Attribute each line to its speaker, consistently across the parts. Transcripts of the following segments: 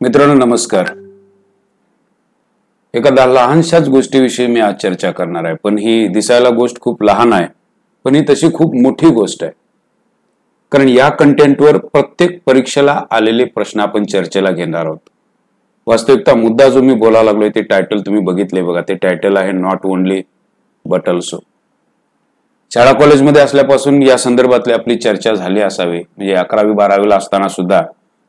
Speaker 1: मित्रांनो नमस्कार. एका लहानशाच गोष्टीविषयी मी आज चर्चा करणार आहे. पण ही दिसायला गोष्ट खूप लहान आहे, पण ही तशी खूप मोठी गोष्ट आहे. कारण या कंटेंटवर प्रत्येक परीक्षेला आलेले प्रश्न आपण चर्चेला घेणार आहोत. वास्तविकता मुद्दा जो मी बोलायला लागलोय ते टायटल तुम्ही बघितले बघा. ते टायटल आहे नॉट ओनली बट ऑल्सो. शाळा कॉलेजमध्ये असल्यापासून या संदर्भातली आपली चर्चा झाली असावी. म्हणजे 11वी 12वीला असताना सुद्धा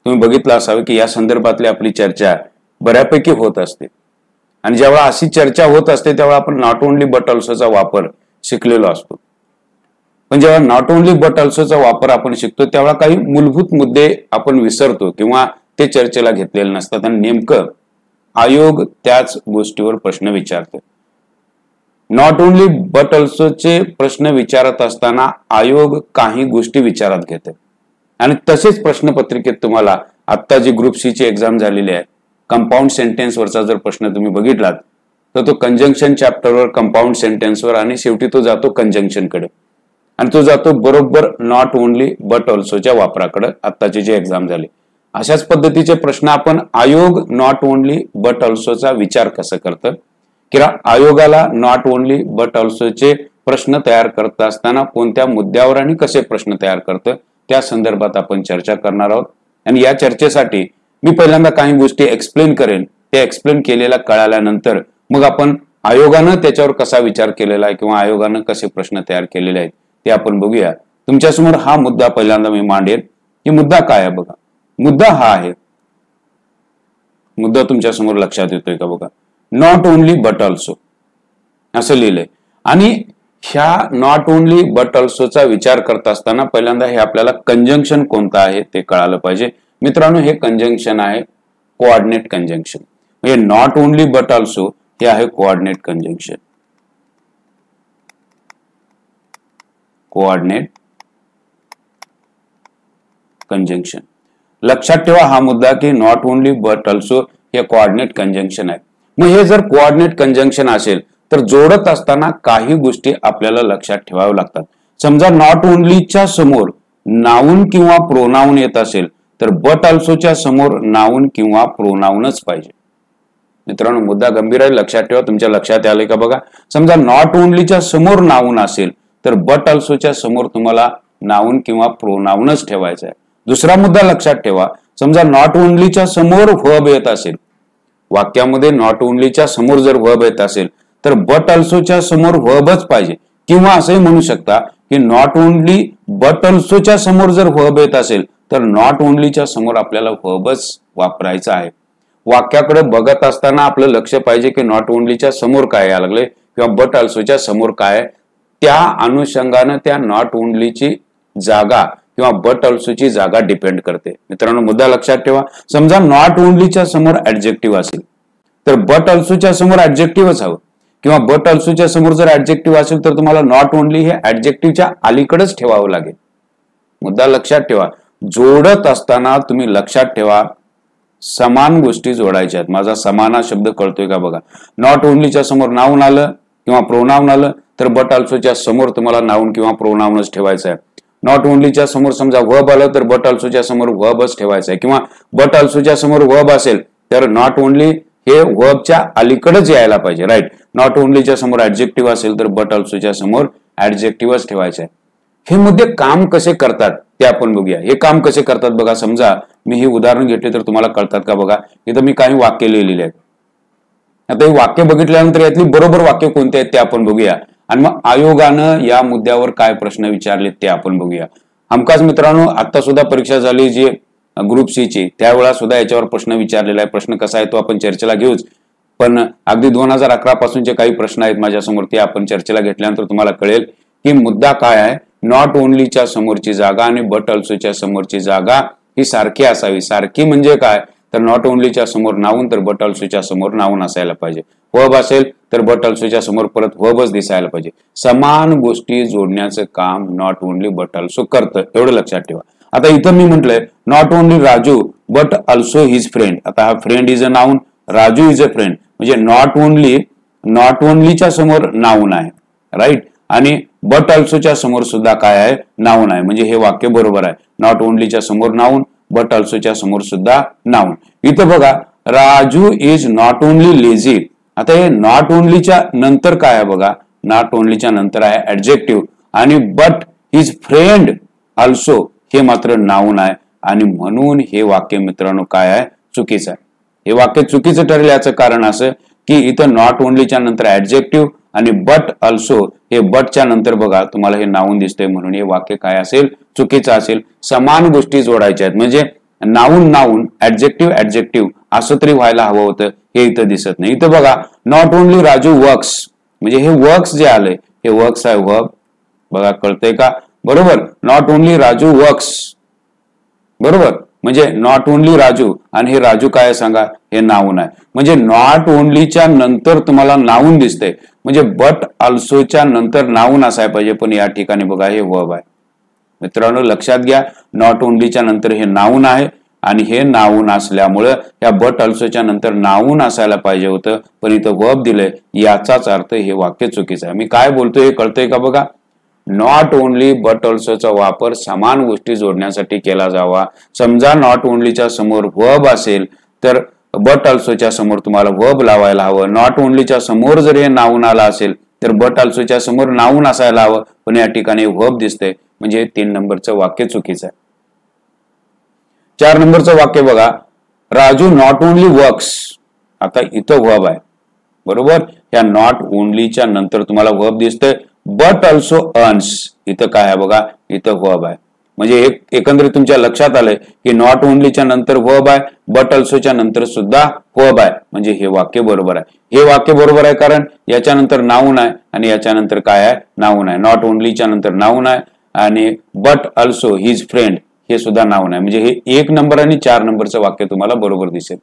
Speaker 1: तुम्ही बघितलं असावे की या संदर्भातली आपली चर्चा बऱ्यापैकी होत असते. आणि जेव्हा अशी चर्चा होत असते तेव्हा आपण नॉट ओनली बट ऑल्सोचा वापर शिकलेलो असतो. पण जेव्हा नॉट ओनली बट ऑल्सोचा वापर आपण शिकतो तेव्हा काही मूलभूत मुद्दे आपण विसरतो किंवा ते चर्चेला घेतलेले नसतात. आणि नेमकं आयोग त्याच गोष्टीवर प्रश्न विचारतो. नॉट ओनली बट ऑल्सोचे प्रश्न विचारत असताना आयोग काही गोष्टी विचारात घेते. आणि तसेच प्रश्नपत्रिकेत तुम्हाला आता जी ग्रुप सी ची एक्झाम झालेली आहे, कंपाऊंड सेंटेन्स वरचा जर प्रश्न तुम्ही बघितलात तर तो कंजंक्शन चॅप्टरवर, कंपाऊंड सेंटेन्सवर आणि शेवटी तो जातो कंजंक्शन कडे. आणि तो जातो बरोबर नॉट ओनली बट ऑल्सोच्या वापराकडे. आत्ताची जी एक्झाम झाली अशाच पद्धतीचे प्रश्न आपण आयोग नॉट ओनली बट ऑल्सोचा विचार कसं करतं किंवा आयोगाला नॉट ओनली बट ऑल्सोचे प्रश्न तयार करत असताना कोणत्या मुद्द्यावर आणि कसे प्रश्न तयार करतं त्या संदर्भात आपण चर्चा करणार आहोत. आणि या चर्चेसाठी मी पहिल्यांदा काही गोष्टी एक्सप्लेन करेन. त्या एक्सप्लेन केलेल्या कळाल्यानंतर मग आपण आयोगानं त्याच्यावर कसा विचार केलेला आहे किंवा आयोगानं कसे प्रश्न तयार केलेले आहेत ते आपण बघूया. तुमच्यासमोर हा मुद्दा पहिल्यांदा मी मांडेन की मुद्दा काय आहे बघा. मुद्दा हा आहे, मुद्दा तुमच्या समोर लक्षात येतोय का बघा. नॉट ओनली बट ऑल्सो असं लिहिलंय. आणि ह्या नॉट ओनली बट ऑल्सोचा विचार करत असताना पहिल्यांदा हे आपल्याला कंजंक्शन कोणतं आहे ते कळालं पाहिजे. मित्रांनो, हे कंजंक्शन आहे कोऑर्डिनेट कंजंक्शन. म्हणजे नॉट ओनली बट ऑल्सो हे आहे कोऑर्डिनेट कंजंक्शन. कोऑर्डिनेट कंजंक्शन लक्षात ठेवा हा मुद्दा की नॉट ओनली बट ऑल्सो हे कोऑर्डिनेट कंजंक्शन आहे. मग हे जर कोऑर्डिनेट कंजंक्शन असेल तर जोडत असताना काही गोष्टी आपल्याला लक्षात ठेवाव्या लागतात. समजा नॉट ओनलीच्या समोर नाऊन किंवा प्रोनाऊन येत असेल तर बट ऑल्सोच्या समोर नाऊन किंवा प्रोनाऊनच पाहिजे. मित्रांनो, मुद्दा गंभीर आहे, लक्षात ठेवा. तुमच्या लक्षात आले का बघा. समजा नॉट ओनलीच्या समोर नाऊन असेल तर बट ऑल्सोच्या समोर तुम्हाला नाऊन किंवा प्रोनाऊनच ठेवायचं आहे. दुसरा मुद्दा लक्षात ठेवा. समजा नॉट ओनलीच्या समोर व्हर्ब येत असेल, वाक्यामध्ये नॉट ओनलीच्या समोर जर व्हर्ब येत असेल तर बट ऑल्सोच्या समोर व्हर्बच पाहिजे. किंवा असंही म्हणू शकता की नॉट ओनली बट ऑल्सोच्या समोर जर व्हर्ब येत असेल तर नॉट ओनलीच्या समोर आपल्याला व्हर्बच वापरायचा आहे. वाक्याकडे बघत असताना आपलं लक्ष पाहिजे की नॉट ओनलीच्या समोर काय यायला लागले किंवा बट ऑल्सोच्या समोर काय, त्या अनुषंगानं त्या नॉट ओनलीची जागा किंवा बट ऑल्सोची जागा डिपेंड करते. मित्रांनो, मुद्दा लक्षात ठेवा. समजा नॉट ओनलीच्या समोर ऍडजेक्टिव्ह असेल तर बट ऑल्सोच्या समोर ऍडजेक्टिव्हच हवं. किंवा बट ऑल्सोच्या समोर जर ऍडजेक्टिव्ह असेल तर तुम्हाला नॉट ओनली हे ऍडजेक्टिव्हच्या अलीकडेच ठेवावं लागेल. मुद्दा लक्षात ठेवा. जोडत असताना तुम्ही लक्षात ठेवा समान गोष्टी जोडायच्या आहेत. माझा समान शब्द कळतोय का बघा. नॉट ओनलीच्या समोर नाऊन आलं किंवा प्रोनाऊन आलं तर बट ऑल्सोच्या समोर तुम्हाला नाऊन किंवा प्रोनाऊनच ठेवायचं आहे. नॉट ओनलीच्या समोर समजा व्हर्ब आलं तर बट ऑल्सोच्या समोर व्हर्बच ठेवायचं आहे. किंवा बट ऑल्सोच्या समोर व्हर्ब असेल तर नॉट ओनली हे व्हर्बच्या अलीकडेच यायला पाहिजे. राईट. नॉट ओनलीच्या समोर ऍडजेक्टिव्ह असेल तर बट ऑल्सोच्या समोर ऍडजेक्टिव्हच ठेवायचं आहे. हे मुद्दे काम कसे करतात ते आपण बघूया. हे काम कसे करतात बघा. समजा मी ही उदाहरण घेतले तर तुम्हाला कळतात का बघा. इथं मी काही वाक्य लिहिलेले आहेत. आता हे वाक्य बघितल्यानंतर यातली बरोबर वाक्य कोणते आहेत ते आपण बघूया. आणि मग आयोगानं या मुद्द्यावर काय प्रश्न विचारले ते आपण बघूया. हमखास मित्रांनो, आता सुद्धा परीक्षा झाली जी ग्रुप सी ची, त्यावेळेला सुद्धा याच्यावर प्रश्न विचारलेला आहे. प्रश्न कसा आहे तो आपण चर्चेला घेऊच. पण अगदी 2011 पासूनचे काही प्रश्न आहेत माझ्यासमोर, ते आपण चर्चेला घेतल्यानंतर तुम्हाला कळेल की मुद्दा काय आहे. नॉट ओनलीच्या समोरची जागा आणि बट ऑल्सोच्या समोरची जागा ही सारखी असावी. सारखी म्हणजे काय तर नॉट ओनलीच्या समोर नाऊन तर बट ऑल्सोच्या समोर नाऊन असायला पाहिजे. व्हर्ब असेल तर बट ऑल्सोच्या समोर परत व्हर्बच दिसायला पाहिजे. समान गोष्टी जोडण्याचं काम नॉट ओनली बट ऑल्सो करतं, एवढं लक्षात ठेवा. आता इथं मी म्हटलंय not only Raju but also his friend. आता हा friend is a noun, Raju is a friend, म्हणजे नॉट ओनलीच्या समोर नाऊन आहे. राईट. आणि बट ऑल्सोच्या समोर सुद्धा काय आहे, नाऊन आहे. म्हणजे हे वाक्य बरोबर आहे. नॉट ओनलीच्या समोर नाऊन, बट ऑल्सोच्या समोर सुद्धा नाऊन. इथं बघा Raju is not only lazy. आता हे नॉट ओनलीच्या नंतर काय आहे बघा, नॉट ओनलीच्या नंतर आहे ऍडजेक्टिव्ह आणि बट हिज फ्रेंड ऑल्सो हे मात्र नाऊन आहे आणि म्हणून हे वाक्य मित्रांनो काय आहे, चुकीचं आहे. हे वाक्य चुकीचं ठरेल याचं कारण असं की इथं नॉट ओनलीच्या नंतर ऍडजेक्टिव्ह आणि बट ऑल्सो हे बटच्या नंतर बघा तुम्हाला हे नाऊन दिसतंय म्हणून हे वाक्य काय असेल, चुकीचं असेल. समान गोष्टी जोडायच्या आहेत म्हणजे नाऊन नाऊन ऍडजेक्टिव्ह ऍडजेक्टिव्ह असं तरी व्हायला हवं होतं, हे इथं दिसत नाही. इथं बघा नॉट ओनली राजू वर्क्स म्हणजे हे वर्क्स जे आलंय हे वर्क्स आहे वर्ब. बघा कळतंय का, बरोबर. नॉट ओनली राजू वर्क्स बरोबर म्हणजे नॉट ओनली राजू आणि हे राजू काय सांगा, हे नाऊन आहे. म्हणजे नॉट ओनलीच्या नंतर तुम्हाला नाऊन दिसतंय म्हणजे बट ऑल्सोच्या नंतर नाऊन असायला पाहिजे, पण या ठिकाणी बघा हे वर्ब आहे. मित्रांनो लक्षात घ्या, नॉट ओनलीच्या नंतर हे नाऊन आहे आणि हे नाऊन असल्यामुळं या बट ऑल्सोच्या नंतर नाऊन असायला पाहिजे होतं, पण इथं वर्ब दिलंय. याचाच अर्थ हे वाक्य चुकीचं आहे. मी काय बोलतोय हे कळतंय का बघा. नॉट ओनली बट ऑल्सोचा वापर समान गोष्टी जोडण्यासाठी केला जावा. समजा नॉट ओनलीच्या समोर वर्ब असेल तर बट ऑल्सोच्या समोर तुम्हाला वर्ब लावायला हवं. नॉट ओनलीच्या समोर जर हे नाऊन आला असेल तर बट ऑल्सोच्या समोर नाऊन असायला हवं, पण या ठिकाणी वर्ब दिसतंय म्हणजे 3 नंबरचं वाक्य चुकीचं आहे. 4 नंबरचं वाक्य बघा, राजू नॉट ओनली वर्क्स. आता इथं वर्ब आहे बरोबर, या नॉट ओनलीच्या नंतर तुम्हाला वर्ब दिसतंय बट ऑल्सो अर्न्स. इथं काय आहे बघा, इथं वर्ब आहे. म्हणजे एकंदरीत तुमच्या लक्षात आलंय की नॉट ओनलीच्या नंतर वर्ब आहे, बट ऑल्सोच्या नंतर सुद्धा वर्ब आहे, म्हणजे हे वाक्य बरोबर आहे. हे वाक्य बरोबर आहे कारण याच्यानंतर नाऊन आहे आणि याच्यानंतर काय आहे, नाऊन आहे. नॉट ओनलीच्या नंतर नाऊन आहे आणि बट ऑल्सो हिज फ्रेंड हे सुद्धा नाऊन आहे. म्हणजे हे 1 नंबर आणि 4 नंबरचं वाक्य तुम्हाला बरोबर दिसेल.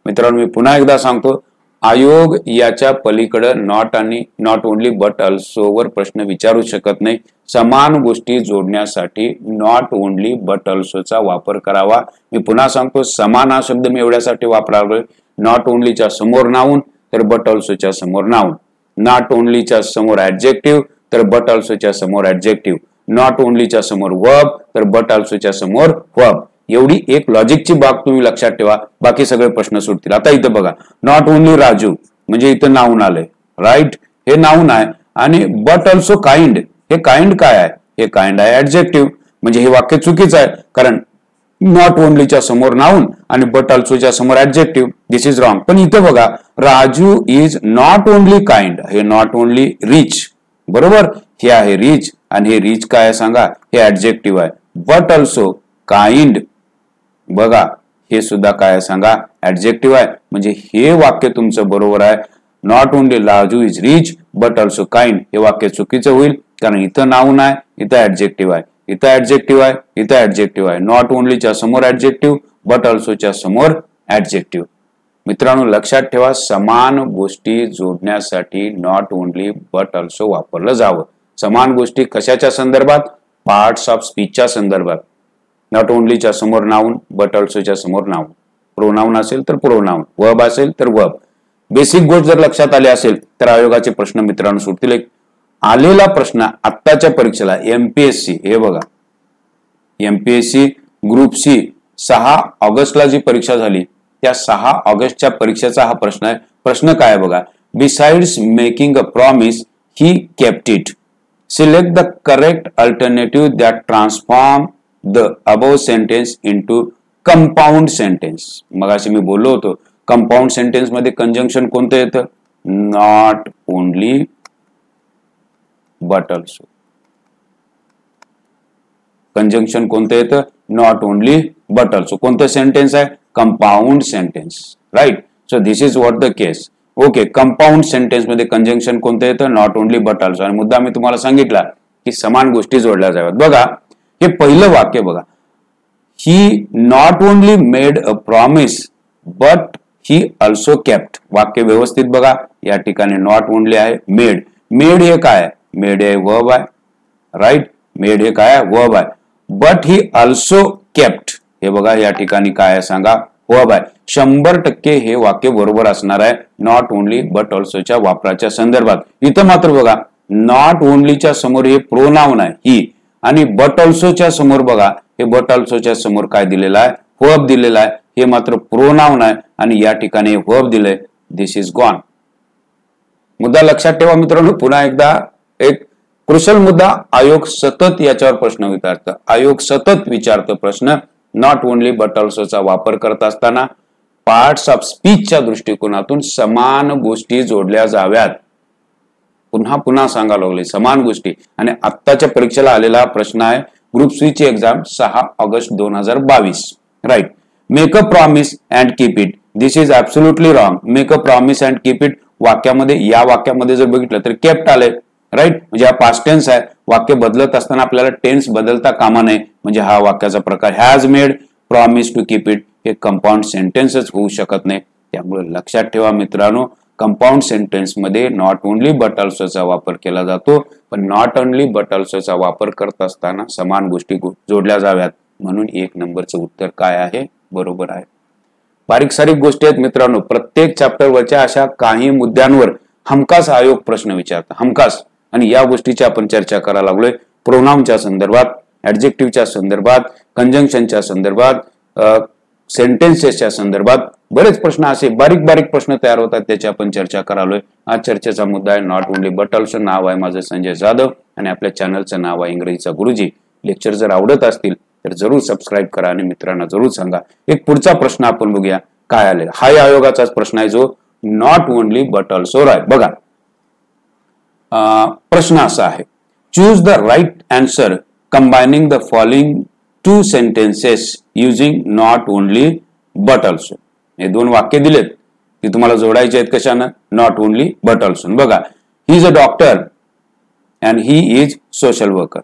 Speaker 1: मित्रांनो मी पुन्हा एकदा सांगतो, आयोग याच्या पलीकडे नॉट आणि नॉट ओनली बट ऑल्सो वर प्रश्न विचारू शकत नाही. समान गोष्टी जोडण्यासाठी नॉट ओनली बट ऑल्सोचा वापर करावा. मी पुन्हा सांगतो, समान हा शब्द मी एवढ्यासाठी वापरालोय, नॉट ओनलीच्या समोर नाऊन तर बट ऑल्सोच्या समोर नाऊन, नॉट ओनलीच्या समोर ऍडजेक्टिव्ह तर बट ऑल्सोच्या समोर ऍडजेक्टिव्ह, नॉट ओनलीच्या समोर वर्ब तर बट ऑल्सोच्या समोर वर्ब. एवढी एक लॉजिकची बाब तुम्ही लक्षात ठेवा, बाकी सगळे प्रश्न सुटतील. आता इथं बघा नॉट ओनली राजू म्हणजे इथं नाऊन आलंय राईट, हे नाऊन आहे आणि बट ऑल्सो काइंड, हे काइंड काय आहे, हे काइंड आहे ऍडजेक्टिव्ह. म्हणजे हे वाक्य चुकीचं आहे कारण नॉट ओनलीच्या समोर नाऊन आणि बट ऑल्सोच्या समोर ऍडजेक्टिव्ह, दिस इज रॉंग. पण इथं बघा Raju is not only kind, हे नॉट ओनली रिच बरोबर, हे आहे रिच आणि हे रिच काय आहे सांगा, हे ऍडजेक्टिव्ह आहे. बट ऑल्सो काइंड बघा हे सुद्धा काय सांगा, ऍडजेक्टिव्ह आहे. म्हणजे हे वाक्य तुमचं बरोबर आहे. Not only Raju is rich but also kind हे वाक्य चुकीचं होईल कारण इथं नाऊन आहे, इथं ऍडजेक्टिव्ह आहे, इथं ऍडजेक्टिव्ह आहे, इथं ऍडजेक्टिव्ह आहे. नॉट ओनलीच्या समोर ऍडजेक्टिव्ह, बट ऑल्सोच्या समोर ऍडजेक्टिव्ह. मित्रांनो लक्षात ठेवा, समान गोष्टी जोडण्यासाठी नॉट ओनली बट ऑल्सो वापरलं जावं. समान गोष्टी कशाच्या संदर्भात, पार्ट्स ऑफ स्पीचच्या संदर्भात. नॉट ओनलीच्या समोर नाऊन, बट ऑल्सोच्या समोर नाऊन, प्रोनाऊन असेल तर प्रोनाऊन, वर्ब असेल तर वर्ब. बेसिक गोष्ट जर लक्षात आली असेल तर आयोगाचे प्रश्न मित्रांनो सुटतील. एक आलेला प्रश्न आत्ताच्या परीक्षेला एमपीएससी, हे बघा एमपीएससी ग्रुप सी 6 ऑगस्टला जी परीक्षा झाली त्या 6 ऑगस्टच्या परीक्षेचा हा प्रश्न आहे. प्रश्न काय आहे बघा, besides making a promise he kept it. Select the correct alternative that transform the above sentence into compound sentence. मग असे मी बोललो होतो कंपाऊंड सेंटेन्स मध्ये कंजंक्शन कोणतं येतं, not only but also. Conjunction कोणतं येतं, नॉट ओनली बट ऑल्सो. कोणतं सेंटेन्स आहे, compound sentence right. So this is what the case. Okay, compound sentence मध्ये कंजंक्शन कोणतं येतं, नॉट ओनली बट ऑल्सो. आणि मुद्दा मी तुम्हाला सांगितला की समान गोष्टी जोडल्या जाव्यात. बघा हे पहिलं वाक्य बघा, he not only made a promise but he also kept. वाक्य व्यवस्थित बघा, या ठिकाणी नॉट ओनली आहे, मेड. मेड हे काय आहे, मेड हे वर्ब आहे राईट, मेड हे काय आहे, वर्ब आहे. बट ही ऑल्सो केप्ट हे बघा या ठिकाणी काय आहे सांगा, वर्ब आहे. 100% हे वाक्य बरोबर असणार आहे नॉट ओनली बट ऑल्सोच्या वापराच्या संदर्भात. इथं मात्र बघा नॉट ओनलीच्या समोर हे प्रोनाउन आहे ही आणि बट ऑल्सोच्या समोर बघा हे बट ऑल्सोच्या समोर काय दिलेलं आहे, वर्ब दिलेला आहे. हे मात्र प्रोनाउन आहे आणि या ठिकाणी वर्ब दिलंय, दिस इज गॉन. मुद्दा लक्षात ठेवा मित्रांनो. पुन्हा एकदा एक क्रुशल मुद्दा, आयोग सतत याच्यावर प्रश्न विचारतं. आयोग सतत विचारतं प्रश्न, नॉट ओनली बट ऑल्सोचा वापर करत असताना पार्ट्स ऑफ स्पीचच्या दृष्टिकोनातून समान गोष्टी जोडल्या जाव्यात. पुन्हा पुन्हा सांगायला लागले समान गोष्टी. आणि आत्ताच्या परीक्षेला आलेला प्रश्न आहे, ग्रुप सी ची exam 6 August 2022. Right. Make a promise and keep it. This is absolutely wrong. Make a promise and keep it वाक्यामध्ये, या वाक्यामध्ये जर बघितलं तर केप्ट आले. राईट. म्हणजे हा पास्ट टेन्स आहे. वाक्य बदलत असताना आपल्याला टेन्स बदलता कामा नये. म्हणजे हा वाक्याचा प्रकार has made promise to keep it हे कंपाऊंड सेंटेन्सच होऊ शकत नाही. त्यामुळे लक्षात ठेवा मित्रांनो, कंपाऊंड सेंटेन्स मध्ये नॉट ओनली बट ऑल्सोचा वापर केला जातो, पण नॉट ओनली बट ऑल्सोचा वापर करत असताना समान गोष्टी जोडल्या जाव्यात. म्हणून 1 नंबरचं उत्तर काय आहे, बरोबर आहे. बारीक सारीक गोष्टी आहेत मित्रांनो. प्रत्येक चॅप्टरवरच्या अशा काही मुद्द्यांवर हमखास आयोग प्रश्न विचारतात, हमखास. आणि या गोष्टीची आपण चर्चा करायला लागलोय. प्रोनाउनच्या संदर्भात, ऍडजेक्टिव्हच्या संदर्भात, कंजंक्शनच्या संदर्भात, सेंटेन्सेसच्या संदर्भात बरेच प्रश्न असे बारीक बारीक प्रश्न तयार होतात, त्याची आपण चर्चा करालोय. आज चर्चेचा मुद्दा आहे नॉट ओनली बट ऑल्सो. नाव आहे माझं संजय जाधव आणि आपल्या चॅनलचं नाव आहे इंग्रजीचा गुरुजी. लेक्चर जर आवडत असतील तर जरूर सबस्क्राईब करा आणि मित्रांना जरूर सांगा. एक पुढचा प्रश्न आपण बघूया काय आले. हाही आयोगाचाच प्रश्न आहे जो नॉट ओनली बट ऑल्सो राय. बघा प्रश्न असा आहे, choose the right answer combining the following 2 sentences using not only but also. हे 2 वाक्य दिलेत की तुम्हाला जोडायचे आहेत कशानं, नॉट ओनली बट ऑल्सो. बघा, he is a doctor and he is social worker.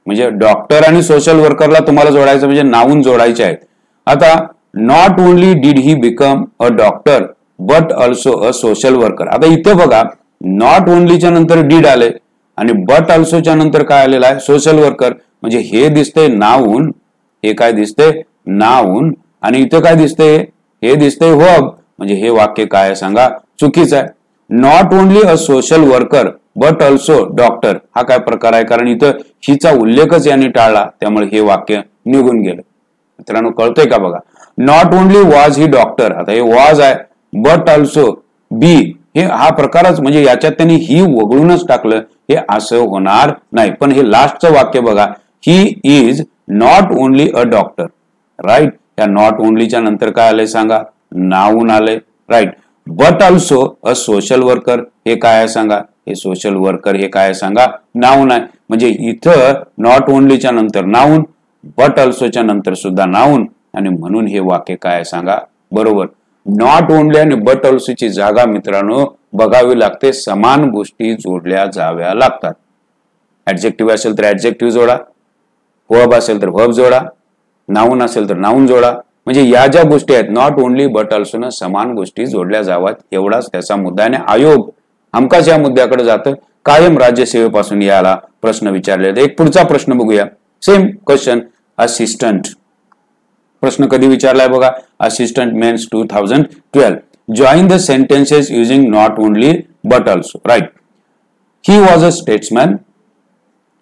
Speaker 1: म्हणजे डॉक्टर आणि सोशल वर्करला तुम्हाला जोडायचं म्हणजे नाऊन जोडायचे आहेत. आता not only did he become a doctor but also a social worker. आता इथे बघा, नॉट ओनलीच्या नंतर डिड आले आणि बट ऑल्सोच्या नंतर काय आलेलं आहे, सोशल वर्कर. म्हणजे हे दिसतंय नाऊन, हे काय दिसतंय नाऊन, आणि इथे काय दिसतंय, हे दिसतंय वर्ब. म्हणजे हे वाक्य काय आहे सांगा, चुकीचं आहे. Not only a social worker but also doctor हा काय प्रकार आहे, कारण इथं हिचा उल्लेखच यांनी टाळला, त्यामुळे हे वाक्य निघून गेलं. मित्रांनो कळतंय का बघा, not only was he doctor, आता हे वॉज आहे, बट ऑल्सो बी हे हा प्रकारच, म्हणजे याच्यात त्यांनी ही वगळूनच टाकलं, हे असं होणार नाही. पण हे लास्टचं वाक्य बघा, he is not only a doctor. Right. या नॉट ओनलीच्या नंतर काय आलंय सांगा, नाऊन आलंय. Right. But also a social worker हे काय आहे सांगा, हे सोशल वर्कर हे काय आहे सांगा, नाऊन आहे. म्हणजे इथं नॉट ओनलीच्या नंतर नाऊन, बट ऑल्सोच्या नंतर सुद्धा नाऊन, आणि म्हणून हे वाक्य काय आहे सांगा, बरोबर. नॉट ओनली आणि बट ऑल्सोची जागा मित्रांनो बघावी लागते, समान गोष्टी जोडल्या जाव्या लागतात. ऍडजेक्टिव्ह असेल तर ऍडजेक्टिव्ह जोडा, वर्ब असेल तर वर्ब जोडा, नाऊन असेल तर नाऊन जोडा. म्हणजे या ज्या गोष्टी आहेत नॉट ओनली बट ऑल्सो न समान गोष्टी जोडल्या जाव्यात, एवढाच त्याचा मुद्दा आहे. आयोग हमखास या मुद्द्याकडे जातं. कायम राज्यसेवेपासून याला प्रश्न विचारले. एक पुढचा प्रश्न बघूया, सेम क्वेश्चन. असिस्टंट प्रश्न कधी विचारलाय बघा, assistant mains 2012. Join the sentences using not only but also. Right. He was a statesman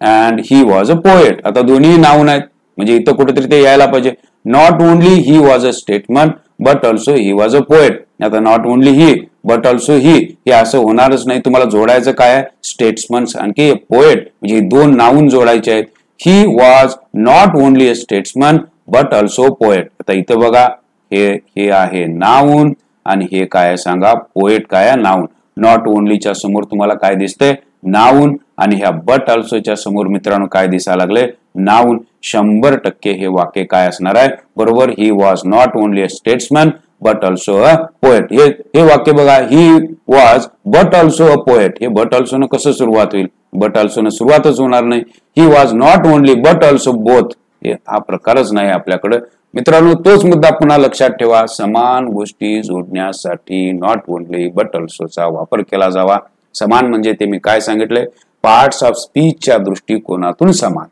Speaker 1: and he was a poet. आता दोन्ही नाऊन आहेत, म्हणजे इथं कुठेतरी ते यायला पाहिजे. Not only he was a statesman but also he was a poet. आता not only he but also he हे असं होणारच नाही. तुम्हाला जोडायचं काय आहे, स्टेट्समन आणखी पोएट, म्हणजे 2 नाऊन जोडायचे आहेत. He was not only a statesman but also poet. आता इथं बघा, हे आहे नाऊन आणि हे काय आहे सांगा, पोएट काय आहे, नाऊन. नॉट ओनलीच्या समोर तुम्हाला काय दिसतंय, नाऊन, आणि ह्या बट ऑल्सोच्या समोर मित्रांनो काय दिसायला लागले, नाऊन. 100% हे वाक्य काय असणार आहे, बरोबर. He was not only a statesman but also a poet. हे वाक्य बघा, he was but also a poet. हे बट ऑल्सो न कसं सुरुवात होईल, बट ऑल्सो न सुरुवातच होणार नाही. He was not only but also both, हा प्रकारच नाही आपल्याकडे. मित्रांनो तोच मुद्दा पुन्हा लक्षात ठेवा, समान गोष्टी जोडण्यासाठी नॉट ओनली बट ऑल्सोचा वापर केला जावा. समान म्हणजे ते मी काय सांगितलंय, पार्ट्स ऑफ स्पीचच्या दृष्टिकोनातून समान.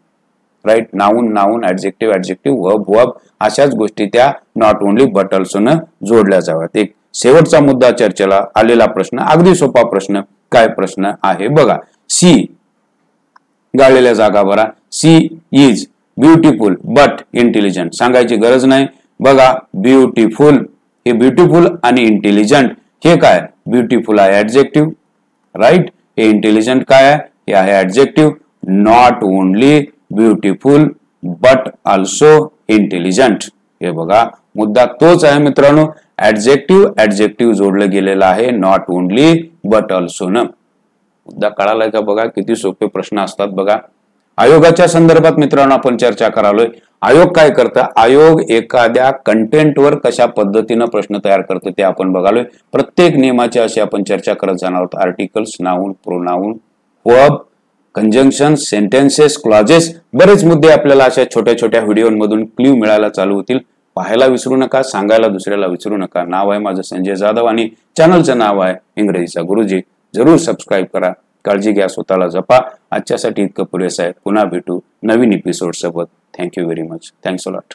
Speaker 1: राईट. Noun noun, adjective adjective, verb verb, अशाच गोष्टी त्या नॉट ओनली बट ऑल्सो न जोडल्या जाव्यात. एक शेवटचा मुद्दा चर्चेला आलेला प्रश्न, अगदी सोपा प्रश्न. काय प्रश्न आहे बघा, सी गाळलेल्या जागा भरा. She is beautiful but intelligent सांगायची गरज नाही. बघा ब्युटिफुल हे ब्युटिफुल आणि इंटेलिजंट हे काय, ब्युटिफुल आहे ऍडजेक्टिव्ह, राईट. हे इंटेलिजंट काय आहे, हे आहे adjective. Not only beautiful but also intelligent. हे बघा मुद्दा तोच आहे मित्रांनो, ऍडजेक्टिव्ह जोडलं गेलेलं आहे नॉट ओनली बट ऑल्सो न. मुद्दा कळालाय का? बघा किती सोपे प्रश्न असतात. बघा आयोगाच्या संदर्भात मित्रांनो आपण चर्चा करालोय. आयोग काय करतं, आयोग एखाद्या कंटेंटवर कशा पद्धतीनं प्रश्न तयार करतं ते आपण बघालोय. प्रत्येक नियमाची अशी आपण चर्चा करत जाणार आहोत. Articles, noun, pronoun, verb, conjunction, sentences, clauses, बरेच मुद्दे आपल्याला अशा छोट्या छोट्या व्हिडिओमधून क्ल्यू मिळायला चालू होतील. पाहायला विसरू नका, सांगायला दुसऱ्याला विसरू नका. नाव आहे माझं संजय जाधव आणि चॅनलचं नाव आहे इंग्रजीचा गुरुजी. जरूर सबस्क्राईब करा. काळजी घ्या, स्वतःला जपा. आजच्यासाठी इतकं पुरेसं आहे. पुन्हा भेटू नवीन एपिसोड सोबत. Thank you very much. Thanks a lot.